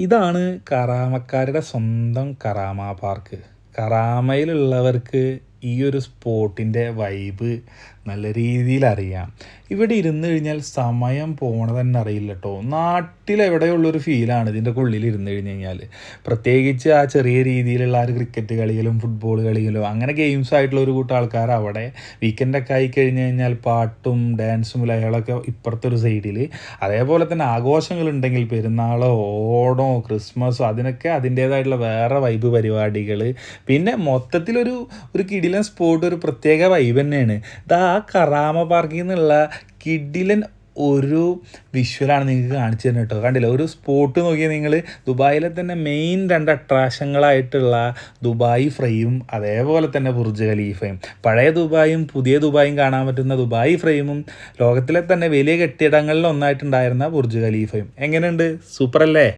ഇതാണ് കറാമക്കാരുടെ സ്വന്തം കറാമ പാർക്ക്. കറാമയിലുള്ളവർക്ക് ഈ ഒരു സ്പോട്ടിൻ്റെ വൈബ് നല്ല രീതിയിൽ അറിയാം. ഇവിടെ ഇരുന്ന് കഴിഞ്ഞാൽ സമയം പോണത് തന്നെ അറിയില്ല കേട്ടോ. നാട്ടിലെവിടെയുള്ളൊരു ഫീലാണ് ഇതിൻ്റെ ഉള്ളിൽ ഇരുന്ന് കഴിഞ്ഞ് കഴിഞ്ഞാൽ. പ്രത്യേകിച്ച് ആ ചെറിയ രീതിയിലുള്ള ആ ഒരു ക്രിക്കറ്റ് കളിയിലും ഫുട്ബോൾ കളിയിലും അങ്ങനെ ഗെയിംസ് ആയിട്ടുള്ള ഒരു കൂട്ടം ആൾക്കാർ അവിടെ വീക്കെൻഡൊക്കെ ആയി കഴിഞ്ഞ് കഴിഞ്ഞാൽ പാട്ടും ഡാൻസും ലഹളൊക്കെ ഇപ്പുറത്തൊരു സൈഡിൽ. അതേപോലെ തന്നെ ആഘോഷങ്ങളുണ്ടെങ്കിൽ പെരുന്നാളോ ഓണോ ക്രിസ്മസോ അതിനൊക്കെ അതിൻ്റേതായിട്ടുള്ള വേറെ വൈബ് പരിപാടികൾ. പിന്നെ മൊത്തത്തിലൊരു കിടിലൻ സ്പോട്ട്, ഒരു പ്രത്യേക വൈബ് തന്നെയാണ്. ഇതാ ആ കറാമ പാർക്കിൽ നിന്നുള്ള കിടിലൻ ഒരു വിഷ്വലാണ് നിങ്ങൾക്ക് കാണിച്ചു തരുന്നത് കേട്ടോ. കണ്ടില്ല, ഒരു സ്പോട്ട് നോക്കിയാൽ നിങ്ങൾ ദുബായിലെ തന്നെ മെയിൻ 2 അട്രാക്ഷങ്ങളായിട്ടുള്ള ദുബായ് ഫ്രെയിമും അതേപോലെ തന്നെ ബുർജ് ഖലീഫയും. പഴയ ദുബായും പുതിയ ദുബായും കാണാൻ പറ്റുന്ന ദുബായ് ഫ്രെയിമും ലോകത്തിലെ തന്നെ വലിയ കെട്ടിടങ്ങളിൽ ഒന്നായിട്ടുണ്ടായിരുന്ന ബുർജ് ഖലീഫയും. എങ്ങനെയുണ്ട്? സൂപ്പർ അല്ലേ?